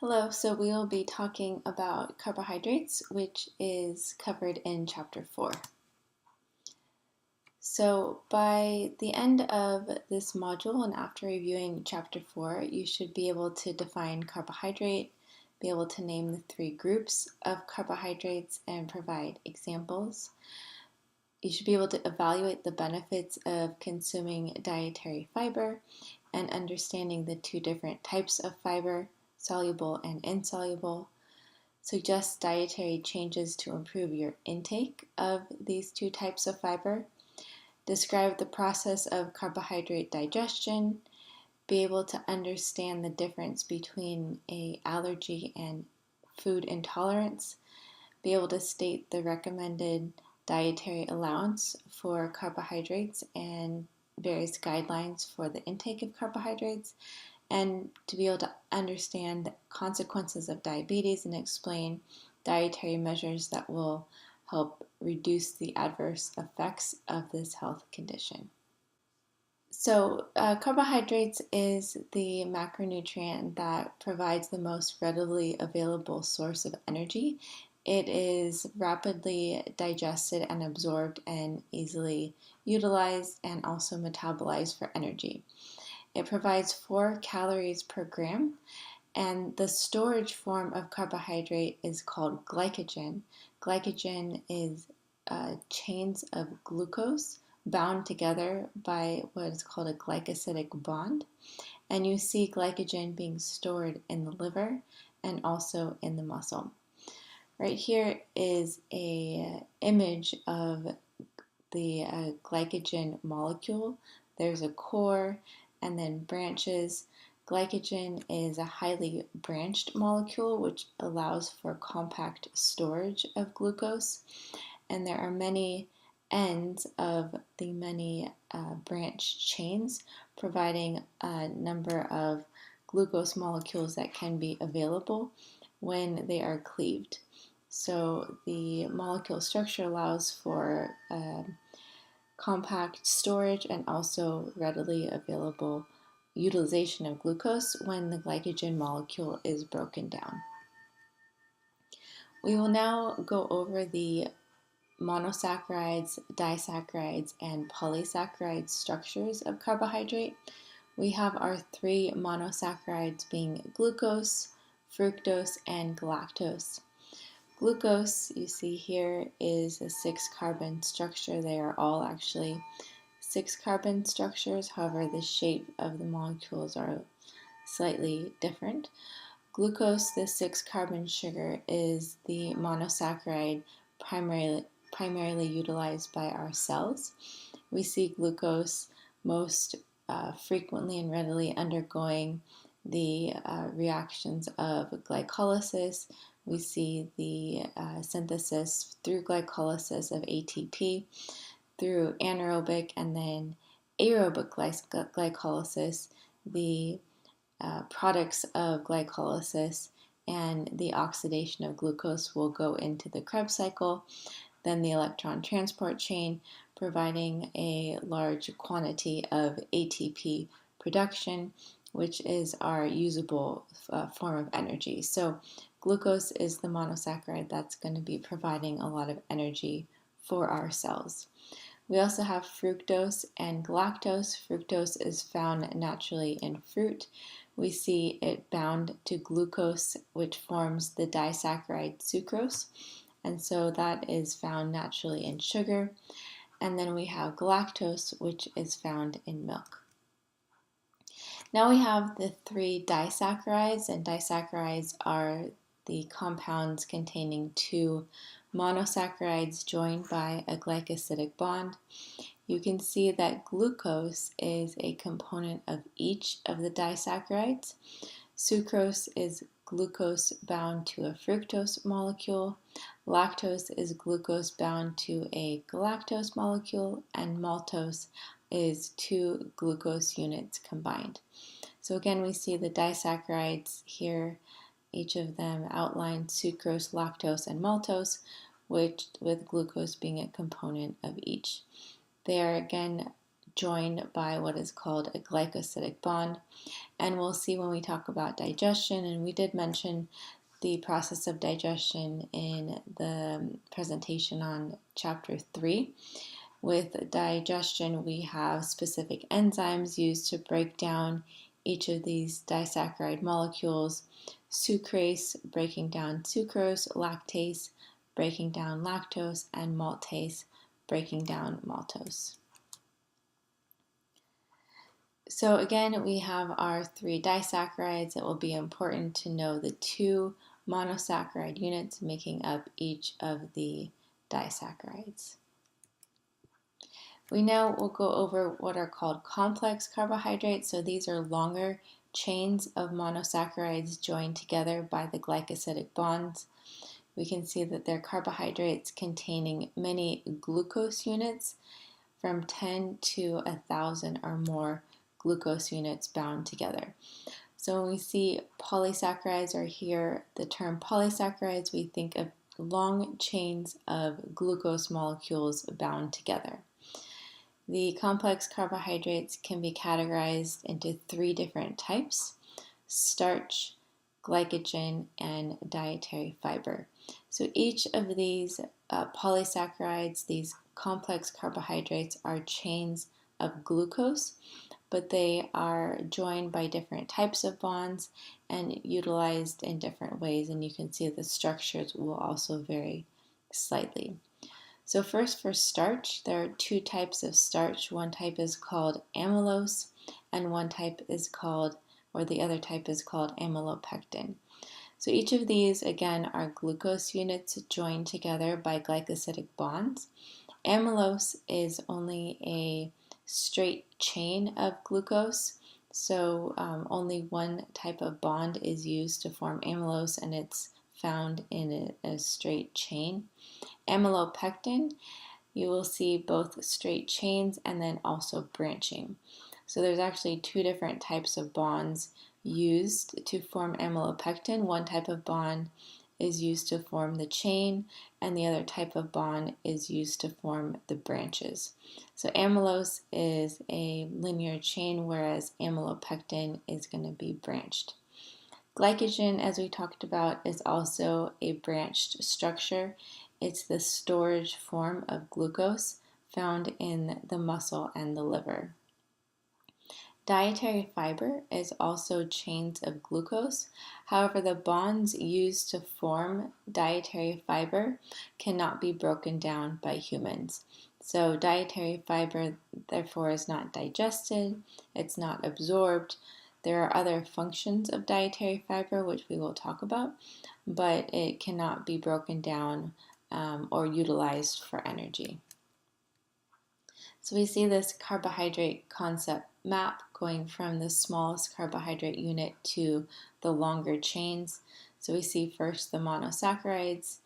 Hello, so we will be talking about carbohydrates, which is covered in chapter 4. So by the end of this module and after reviewing chapter 4, you should be able to define carbohydrate, be able to name the 3 groups of carbohydrates and provide examples. You should be able to evaluate the benefits of consuming dietary fiber and understanding the 2 different types of fiber, soluble and insoluble. Suggest dietary changes to improve your intake of these 2 types of fiber. Describe the process of carbohydrate digestion. Be able to understand the difference between an allergy and food intolerance. Be able to state the recommended dietary allowance for carbohydrates and various guidelines for the intake of carbohydrates, and to be able to understand the consequences of diabetes and explain dietary measures that will help reduce the adverse effects of this health condition. So, carbohydrates is the macronutrient that provides the most readily available source of energy. It is rapidly digested and absorbed and easily utilized and also metabolized for energy. It provides 4 calories per gram, and the storage form of carbohydrate is called glycogen. Glycogen is chains of glucose bound together by what is called a glycosidic bond, and you see glycogen being stored in the liver and also in the muscle. Right here is a image of the glycogen molecule. There's a core and then branches. Glycogen is a highly branched molecule which allows for compact storage of glucose, and there are many ends of the many branched chains providing a number of glucose molecules that can be available when they are cleaved. So the molecule structure allows for compact storage and also readily available utilization of glucose when the glycogen molecule is broken down. We will now go over the monosaccharides, disaccharides, and polysaccharide structures of carbohydrate. We have our 3 monosaccharides being glucose, fructose, and galactose. Glucose, you see here, is a 6-carbon structure. They are all actually 6-carbon structures, however, the shape of the molecules are slightly different. Glucose, the 6-carbon sugar, is the monosaccharide primarily utilized by our cells. We see glucose most frequently and readily undergoing the reactions of glycolysis. We see the synthesis through glycolysis of ATP, through anaerobic and then aerobic glycolysis, the products of glycolysis and the oxidation of glucose will go into the Krebs cycle, then the electron transport chain, providing a large quantity of ATP production, which is our usable form of energy. So glucose is the monosaccharide that's going to be providing a lot of energy for our cells. We also have fructose and galactose. Fructose is found naturally in fruit. We see it bound to glucose, which forms the disaccharide sucrose, and so that is found naturally in sugar. And then we have galactose, which is found in milk. Now we have the 3 disaccharides, and disaccharides are the compounds containing 2 monosaccharides joined by a glycosidic bond. You can see that glucose is a component of each of the disaccharides. Sucrose is glucose bound to a fructose molecule. Lactose is glucose bound to a galactose molecule, and maltose is 2 glucose units combined. So again, we see the disaccharides here, each of them outlined: sucrose, lactose, and maltose, with glucose being a component of each. They are again joined by what is called a glycosidic bond. And we'll see when we talk about digestion, and we did mention the process of digestion in the presentation on chapter 3. With digestion, we have specific enzymes used to break down each of these disaccharide molecules: sucrase breaking down sucrose, lactase breaking down lactose, and maltase breaking down maltose. So again, we have our 3 disaccharides. It will be important to know the 2 monosaccharide units making up each of the disaccharides. We now will go over what are called complex carbohydrates. So these are longer chains of monosaccharides joined together by the glycosidic bonds. We can see that they're carbohydrates containing many glucose units, from 10 to 1,000 or more glucose units bound together. So when we see polysaccharides, or hear the term polysaccharides, we think of long chains of glucose molecules bound together. The complex carbohydrates can be categorized into 3 different types: starch, glycogen, and dietary fiber. So each of these polysaccharides, these complex carbohydrates, are chains of glucose, but they are joined by different types of bonds and utilized in different ways, and you can see the structures will also vary slightly. So first, for starch, there are 2 types of starch. One type is called amylose, and one type is called, or the other type is called, amylopectin. So each of these, again, are glucose units joined together by glycosidic bonds. Amylose is only a straight chain of glucose, so only one type of bond is used to form amylose, and it's found in a straight chain. Amylopectin, you will see both straight chains and then also branching. So there's actually 2 different types of bonds used to form amylopectin. One type of bond is used to form the chain, and the other type of bond is used to form the branches. So amylose is a linear chain, whereas amylopectin is going to be branched. Glycogen, as we talked about, is also a branched structure. It's the storage form of glucose found in the muscle and the liver. Dietary fiber is also chains of glucose. However, the bonds used to form dietary fiber cannot be broken down by humans. So dietary fiber, therefore, is not digested, it's not absorbed. There are other functions of dietary fiber, which we will talk about, but it cannot be broken down or utilized for energy. So we see this carbohydrate concept map going from the smallest carbohydrate unit to the longer chains. So we see first the monosaccharides,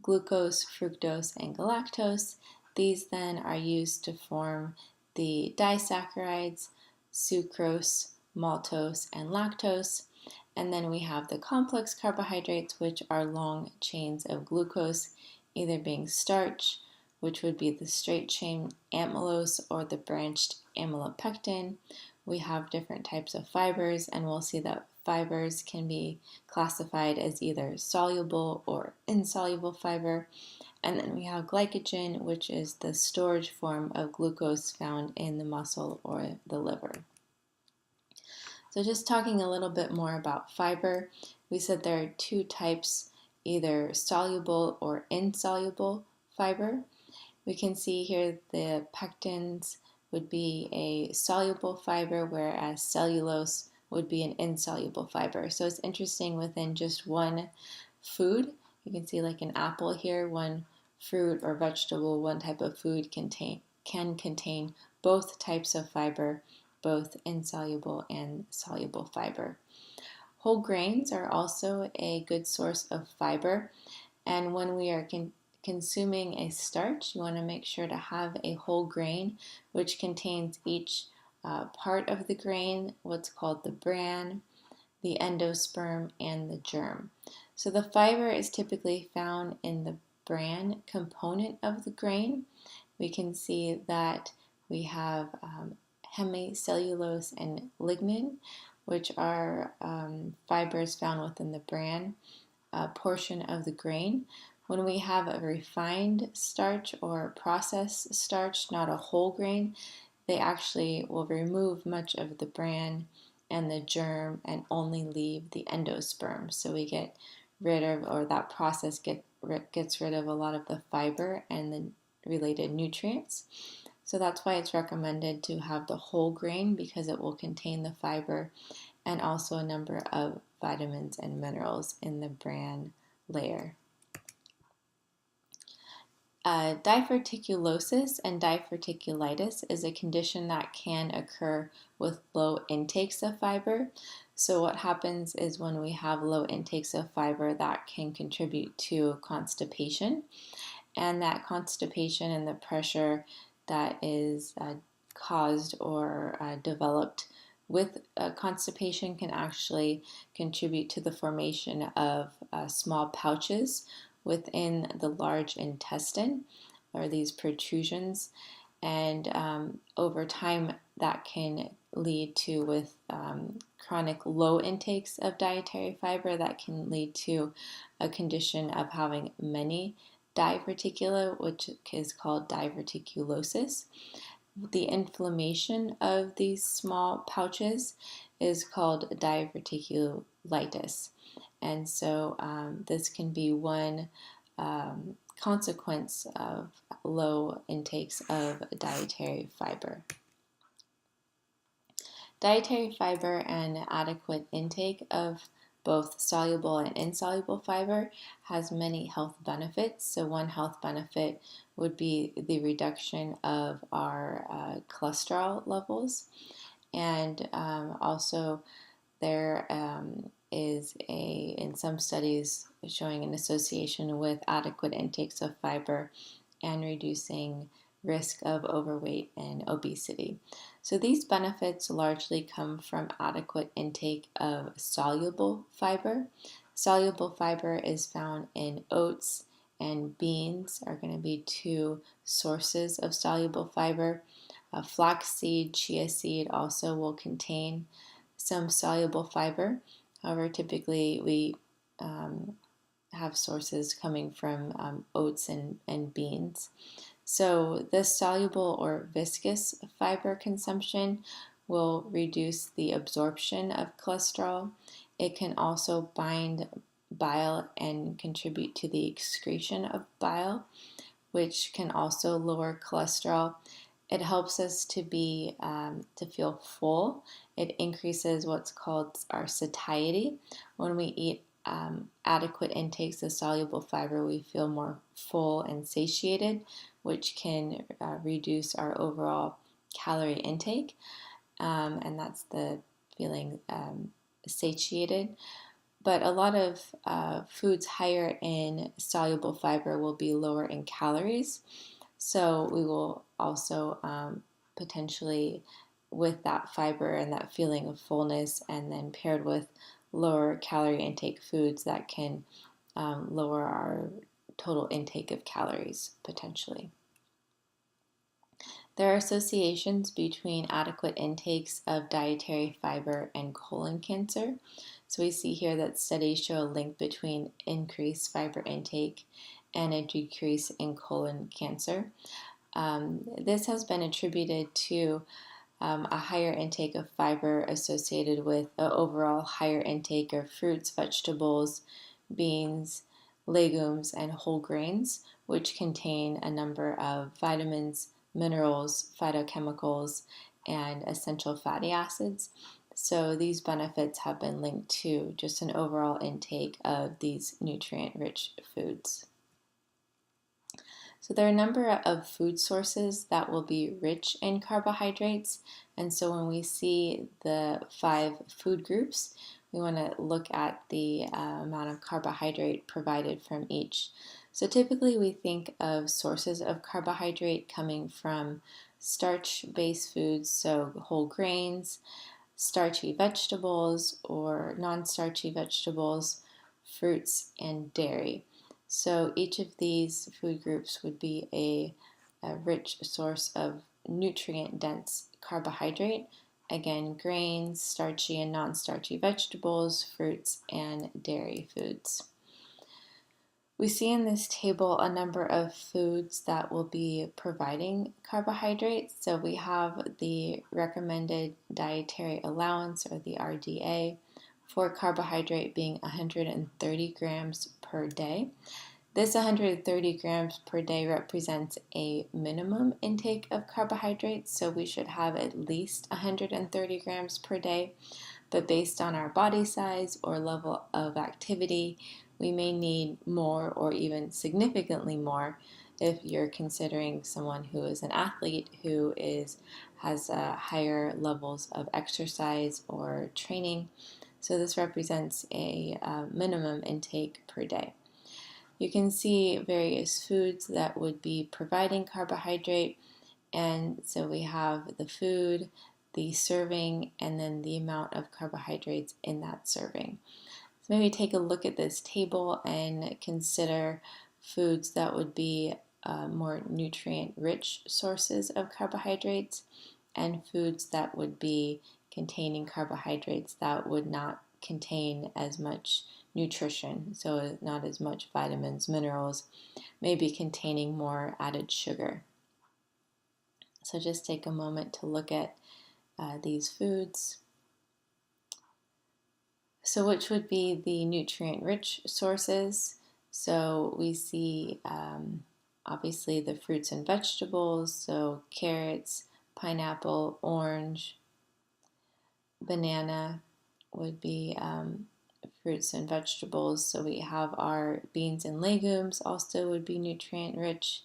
glucose, fructose, and galactose. These then are used to form the disaccharides, sucrose, maltose, and lactose. And then we have the complex carbohydrates, which are long chains of glucose, either being starch, which would be the straight chain amylose, or the branched amylopectin. We have different types of fibers, and we'll see that fibers can be classified as either soluble or insoluble fiber. And then we have glycogen, which is the storage form of glucose found in the muscle or the liver. So just talking a little bit more about fiber, we said there are 2 types, either soluble or insoluble fiber. We can see here the pectins would be a soluble fiber, whereas cellulose would be an insoluble fiber. So it's interesting, within just one food, you can see like an apple here, one fruit or vegetable, one type of food can contain both types of fiber, both insoluble and soluble fiber. Whole grains are also a good source of fiber, and when we are consuming a starch, you want to make sure to have a whole grain, which contains each part of the grain, what's called the bran, the endosperm, and the germ. So the fiber is typically found in the bran component of the grain. We can see that we have hemicellulose and lignin, which are fibers found within the bran portion of the grain. When we have a refined starch or processed starch, not a whole grain, they actually will remove much of the bran and the germ and only leave the endosperm. So we get rid of, or that process gets rid of a lot of the fiber and the related nutrients. So that's why it's recommended to have the whole grain, because it will contain the fiber and also a number of vitamins and minerals in the bran layer. Diverticulosis and diverticulitis is a condition that can occur with low intakes of fiber. So what happens is when we have low intakes of fiber, that can contribute to constipation. And that constipation and the pressure that is caused or developed with constipation can actually contribute to the formation of small pouches within the large intestine, or these protrusions, and over time that can lead to, with chronic low intakes of dietary fiber, that can lead to a condition of having many diverticula, which is called diverticulosis. The inflammation of these small pouches is called diverticulitis. And so this can be one consequence of low intakes of dietary fiber. Dietary fiber and adequate intake of both soluble and insoluble fiber has many health benefits. So one health benefit would be the reduction of our cholesterol levels. And also there is in some studies showing an association with adequate intakes of fiber and reducing risk of overweight and obesity. So these benefits largely come from adequate intake of soluble fiber. Soluble fiber is found in oats, and beans are going to be two sources of soluble fiber. Flaxseed, chia seed also will contain some soluble fiber. However, typically we have sources coming from oats and beans. So this soluble or viscous fiber consumption will reduce the absorption of cholesterol. It can also bind bile and contribute to the excretion of bile, which can also lower cholesterol. It helps us to feel full. It increases what's called our satiety. When we eat adequate intakes of soluble fiber, we feel more full and satiated, which can reduce our overall calorie intake, and that's the feeling satiated. But a lot of foods higher in soluble fiber will be lower in calories. So we will also potentially, with that fiber and that feeling of fullness, and then paired with lower calorie intake foods, that can lower our total intake of calories potentially. There are associations between adequate intakes of dietary fiber and colon cancer. So we see here that studies show a link between increased fiber intake and a decrease in colon cancer. This has been attributed to a higher intake of fiber associated with an overall higher intake of fruits, vegetables, beans, legumes, and whole grains, which contain a number of vitamins, minerals, phytochemicals, and essential fatty acids. So these benefits have been linked to just an overall intake of these nutrient-rich foods. So there are a number of food sources that will be rich in carbohydrates. And so when we see the 5 food groups, we want to look at the amount of carbohydrate provided from each. So typically we think of sources of carbohydrate coming from starch-based foods, so whole grains, starchy vegetables or non-starchy vegetables, fruits, and dairy. So each of these food groups would be a rich source of nutrient-dense carbohydrate. Again, grains, starchy and non-starchy vegetables, fruits, and dairy foods. We see in this table a number of foods that will be providing carbohydrates. So we have the recommended dietary allowance, or the RDA, for carbohydrate being 130 grams per day. This 130 grams per day represents a minimum intake of carbohydrates, so we should have at least 130 grams per day. But based on our body size or level of activity, we may need more or even significantly more if you're considering someone who is an athlete who has higher levels of exercise or training. So this represents a minimum intake per day. You can see various foods that would be providing carbohydrate, and so we have the food, the serving, and then the amount of carbohydrates in that serving. So maybe take a look at this table and consider foods that would be more nutrient-rich sources of carbohydrates, and foods that would be containing carbohydrates that would not contain as much nutrition, so not as much vitamins, minerals, maybe containing more added sugar. So just take a moment to look at these foods. So which would be the nutrient-rich sources? So we see obviously the fruits and vegetables, so carrots, pineapple, orange, banana would be fruits and vegetables. So we have our beans and legumes also would be nutrient-rich.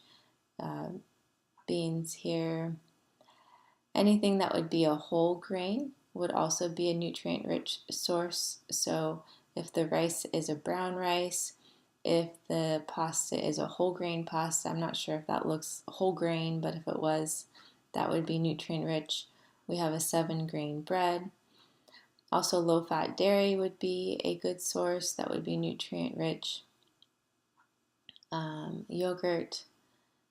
Beans here. Anything that would be a whole grain would also be a nutrient-rich source. So if the rice is a brown rice, if the pasta is a whole grain pasta, I'm not sure if that looks whole grain, but if it was, that would be nutrient-rich. We have a 7-grain bread. Also, low-fat dairy would be a good source that would be nutrient-rich. Yogurt,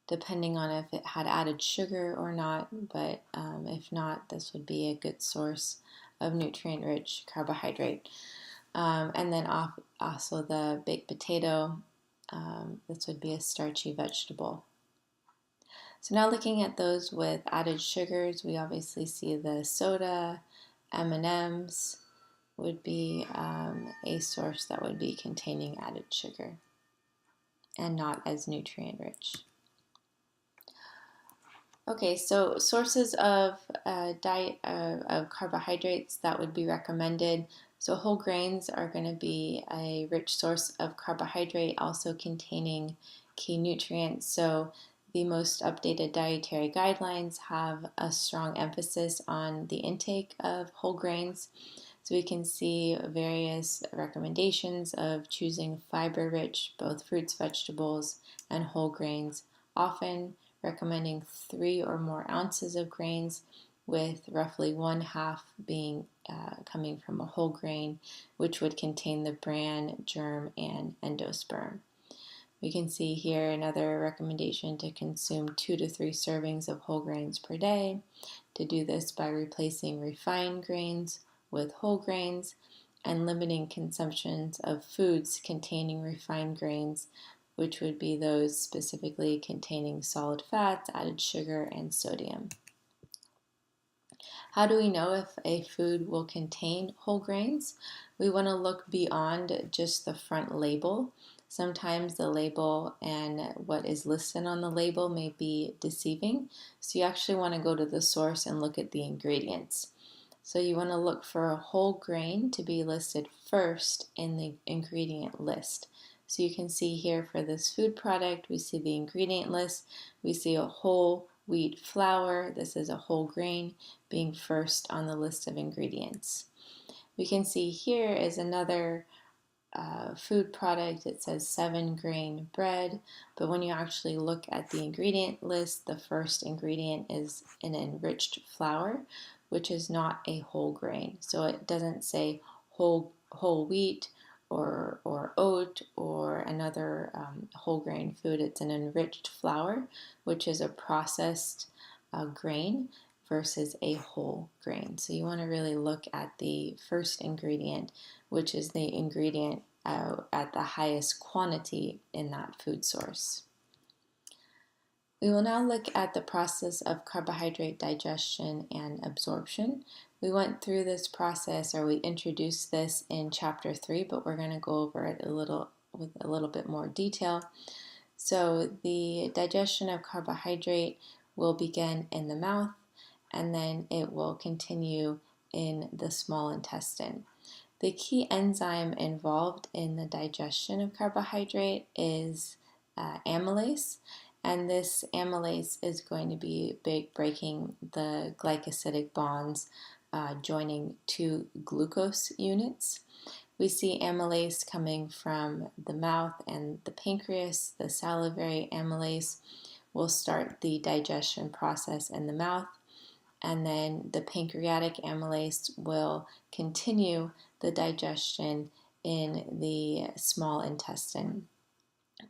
depending on if it had added sugar or not, but if not, this would be a good source of nutrient-rich carbohydrate. And then also the baked potato, this would be a starchy vegetable. So now looking at those with added sugars, we obviously see the soda, M&Ms would be a source that would be containing added sugar and not as nutrient-rich. Okay, so sources of diet of carbohydrates that would be recommended. So whole grains are going to be a rich source of carbohydrate, also containing key nutrients. So the most updated dietary guidelines have a strong emphasis on the intake of whole grains. So we can see various recommendations of choosing fiber-rich, both fruits, vegetables, and whole grains, often recommending 3 or more ounces of grains, with roughly 1/2 being coming from a whole grain, which would contain the bran, germ, and endosperm. We can see here another recommendation to consume 2 to 3 servings of whole grains per day. To do this by replacing refined grains with whole grains and limiting consumptions of foods containing refined grains, which would be those specifically containing solid fats, added sugar, and sodium. How do we know if a food will contain whole grains? We want to look beyond just the front label. Sometimes the label and what is listed on the label may be deceiving, so you actually want to go to the source and look at the ingredients. So you want to look for a whole grain to be listed first in the ingredient list. So you can see here for this food product, we see the ingredient list. We see a whole wheat flour. This is a whole grain being first on the list of ingredients. We can see here is another food product. It says 7-grain bread, but when you actually look at the ingredient list, the first ingredient is an enriched flour, which is not a whole grain. So it doesn't say whole wheat or oat or another whole grain food. It's an enriched flour, which is a processed grain versus a whole grain. So you want to really look at the first ingredient, which is the ingredient at the highest quantity in that food source. We will now look at the process of carbohydrate digestion and absorption. We went through this process, or we introduced this in chapter 3, but we're going to go over it with a little bit more detail. So the digestion of carbohydrate will begin in the mouth, and then it will continue in the small intestine. The key enzyme involved in the digestion of carbohydrate is amylase, and this amylase is going to be breaking the glycosidic bonds, joining two glucose units. We see amylase coming from the mouth and the pancreas. The salivary amylase will start the digestion process in the mouth, and then the pancreatic amylase will continue the digestion in the small intestine.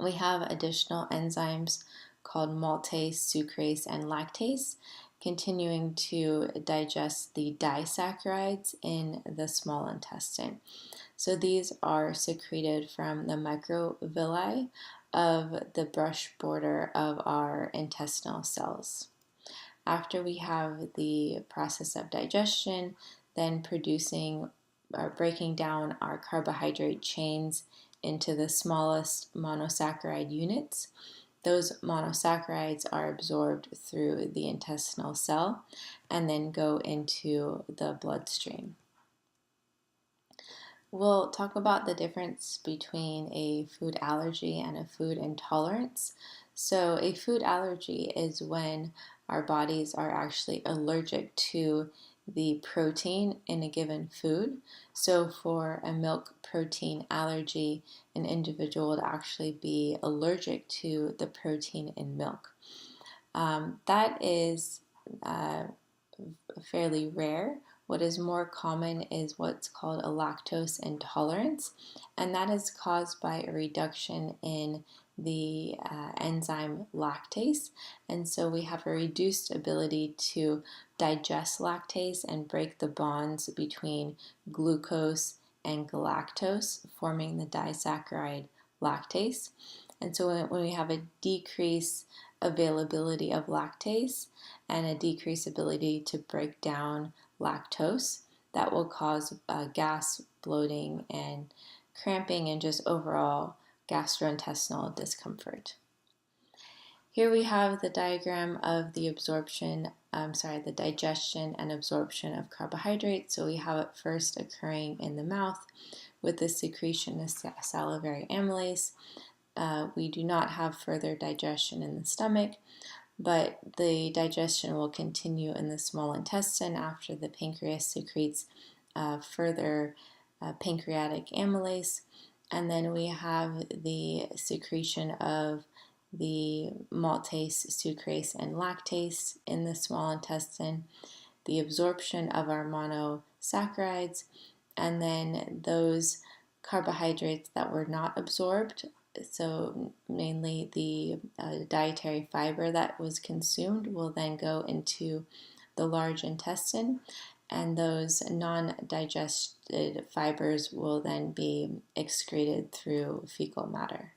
We have additional enzymes called maltase, sucrase, and lactase continuing to digest the disaccharides in the small intestine. So these are secreted from the microvilli of the brush border of our intestinal cells. After we have the process of digestion, then producing or breaking down our carbohydrate chains into the smallest monosaccharide units, those monosaccharides are absorbed through the intestinal cell and then go into the bloodstream. We'll talk about the difference between a food allergy and a food intolerance. So a food allergy is when our bodies are actually allergic to the protein in a given food. So for a milk protein allergy, an individual would actually be allergic to the protein in milk. That is fairly rare. What is more common is what's called a lactose intolerance, and that is caused by a reduction in the enzyme lactase. And so we have a reduced ability to digest lactase and break the bonds between glucose and galactose, forming the disaccharide lactase. And so when we have a decreased availability of lactase and a decreased ability to break down lactose, that will cause gas, bloating, and cramping, and just overall gastrointestinal discomfort. Here we have the diagram of the the digestion and absorption of carbohydrates. So we have it first occurring in the mouth with the secretion of salivary amylase. We do not have further digestion in the stomach, but the digestion will continue in the small intestine after the pancreas secretes further pancreatic amylase. And then we have the secretion of the maltase, sucrase, and lactase in the small intestine, the absorption of our monosaccharides, and then those carbohydrates that were not absorbed, so mainly the dietary fiber that was consumed, will then go into the large intestine, and those non-digested fibers will then be excreted through fecal matter.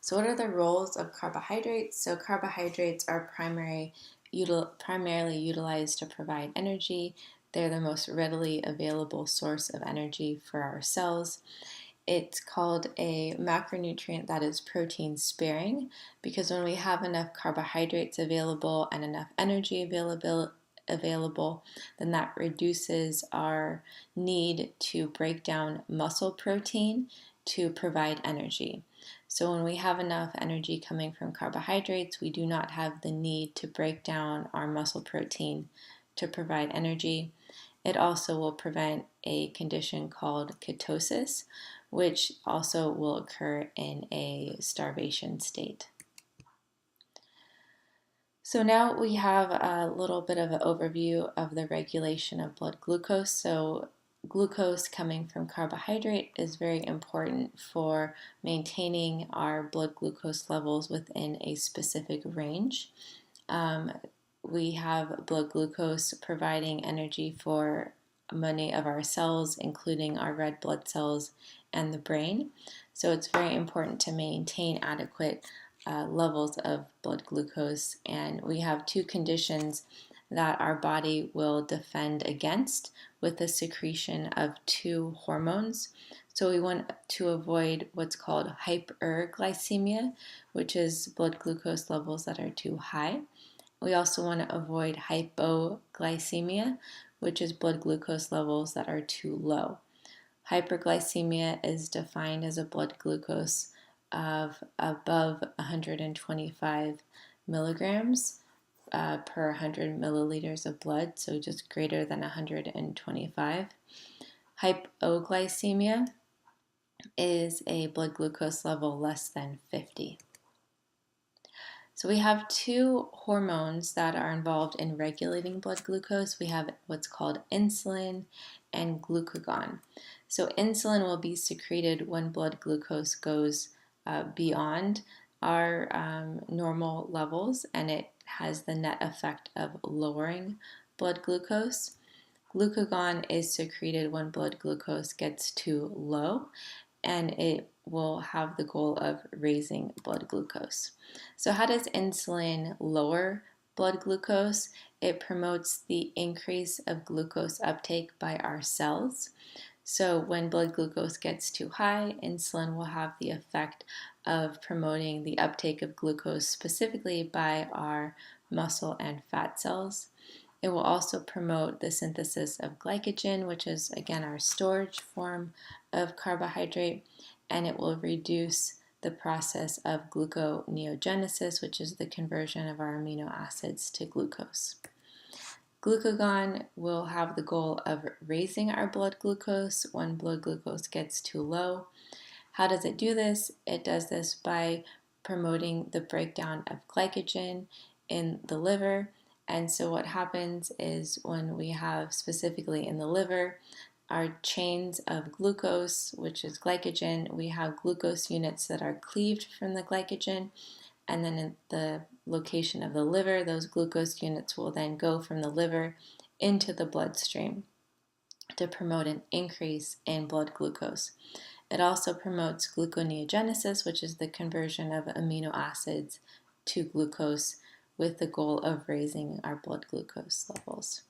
So what are the roles of carbohydrates? So carbohydrates are primarily utilized to provide energy. They're the most readily available source of energy for our cells. It's called a macronutrient that is protein sparing, because when we have enough carbohydrates available and enough energy available, then that reduces our need to break down muscle protein to provide energy. So when we have enough energy coming from carbohydrates, we do not have the need to break down our muscle protein to provide energy. It also will prevent a condition called ketosis, which also will occur in a starvation state. So now we have a little bit of an overview of the regulation of blood glucose. So glucose coming from carbohydrate is very important for maintaining our blood glucose levels within a specific range. We have blood glucose providing energy for many of our cells, including our red blood cells and the brain. So it's very important to maintain adequate levels of blood glucose. And we have two conditions that our body will defend against with the secretion of two hormones. So we want to avoid what's called hyperglycemia, which is blood glucose levels that are too high. We also want to avoid hypoglycemia, which is blood glucose levels that are too low. Hyperglycemia is defined as a blood glucose of above 125 milligrams per 100 milliliters of blood, so just greater than 125. Hypoglycemia is a blood glucose level less than 50. So we have two hormones that are involved in regulating blood glucose. We have what's called insulin and glucagon. So insulin will be secreted when blood glucose goes beyond our normal levels, and it has the net effect of lowering blood glucose. Glucagon is secreted when blood glucose gets too low, and it will have the goal of raising blood glucose. So how does insulin lower blood glucose? It promotes the increase of glucose uptake by our cells. So when blood glucose gets too high, insulin will have the effect of promoting the uptake of glucose specifically by our muscle and fat cells. It will also promote the synthesis of glycogen, which is again our storage form of carbohydrate, and it will reduce the process of gluconeogenesis, which is the conversion of our amino acids to glucose. Glucagon will have the goal of raising our blood glucose when blood glucose gets too low. How does it do this? It does this by promoting the breakdown of glycogen in the liver. And so what happens is when we have specifically in the liver our chains of glucose, which is glycogen, we have glucose units that are cleaved from the glycogen, and then in the location of the liver, those glucose units will then go from the liver into the bloodstream to promote an increase in blood glucose. It also promotes gluconeogenesis, which is the conversion of amino acids to glucose with the goal of raising our blood glucose levels.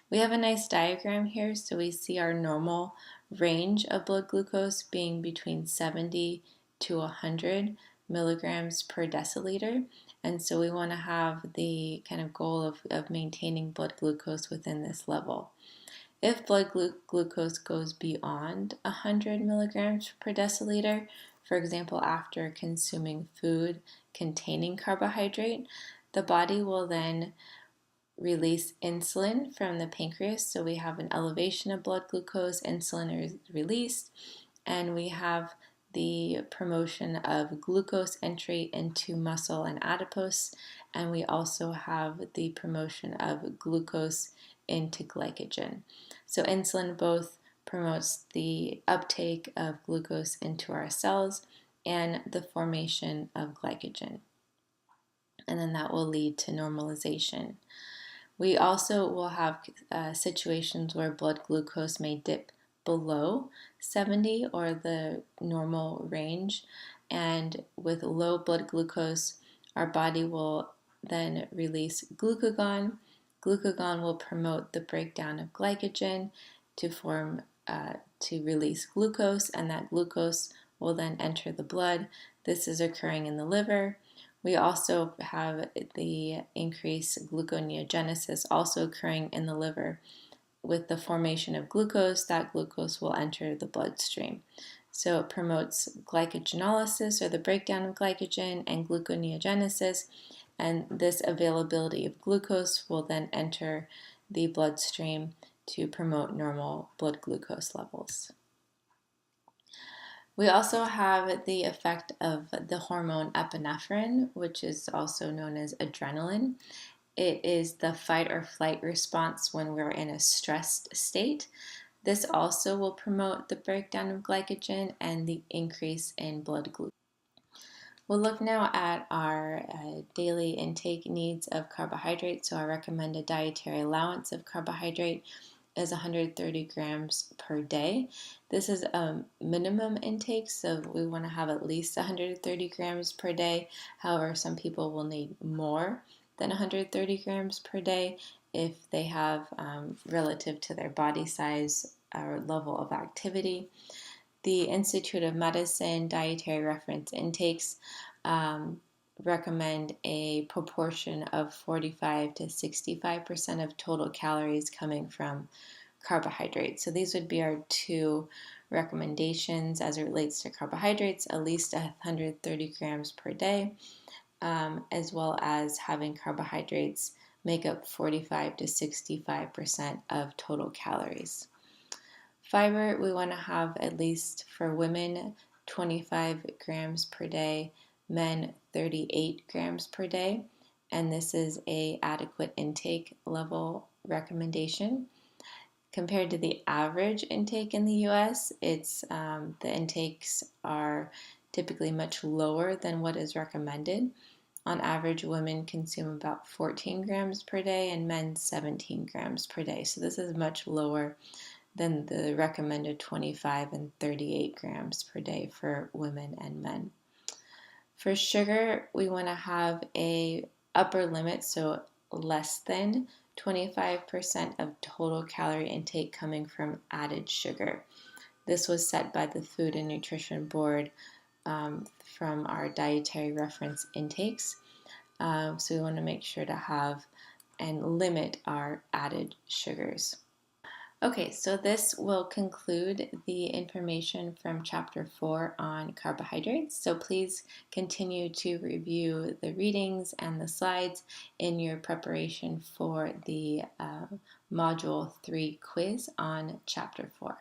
We have a nice diagram here, so we see our normal range of blood glucose being between 70 to 100 milligrams per deciliter, and so we want to have the kind of goal of maintaining blood glucose within this level. If blood glucose goes beyond 100 milligrams per deciliter, for example, after consuming food containing carbohydrate, the body will then release insulin from the pancreas. So we have an elevation of blood glucose, insulin is released, and we have the promotion of glucose entry into muscle and adipose, and we also have the promotion of glucose into glycogen. So insulin both promotes the uptake of glucose into our cells and the formation of glycogen. And then that will lead to normalization. We also will have situations where blood glucose may dip below 70 or the normal range, and with low blood glucose, our body will then release glucagon. Glucagon will promote the breakdown of glycogen to release glucose, and that glucose will then enter the blood. This is occurring in the liver. We also have the increased gluconeogenesis also occurring in the liver. With the formation of glucose, that glucose will enter the bloodstream. So it promotes glycogenolysis, or the breakdown of glycogen, and gluconeogenesis, and this availability of glucose will then enter the bloodstream to promote normal blood glucose levels. We also have the effect of the hormone epinephrine, which is also known as adrenaline. It is the fight or flight response when we're in a stressed state. This also will promote the breakdown of glycogen and the increase in blood glucose. We'll look now at our daily intake needs of carbohydrates. So our recommended dietary allowance of carbohydrate is 130 grams per day. This is a minimum intake, so we want to have at least 130 grams per day. However, some people will need more than 130 grams per day if they have relative to their body size or level of activity. The Institute of Medicine dietary reference intakes recommend a proportion of 45 to 65% of total calories coming from carbohydrates. So these would be our two recommendations as it relates to carbohydrates, at least 130 grams per day, as well as having carbohydrates make up 45 to 65% of total calories. Fiber, we want to have at least for women 25 grams per day, men 38 grams per day, and this is a adequate intake level recommendation. Compared to the average intake in the US, the intakes are typically much lower than what is recommended. On average, women consume about 14 grams per day and men 17 grams per day. So this is much lower than the recommended 25 and 38 grams per day for women and men. For sugar, we want to have a upper limit, so less than 25% of total calorie intake coming from added sugar. This was set by the Food and Nutrition Board from our dietary reference intakes. So we want to make sure to have and limit our added sugars. Okay, so this will conclude the information from Chapter 4 on carbohydrates. So please continue to review the readings and the slides in your preparation for the Module 3 quiz on Chapter 4.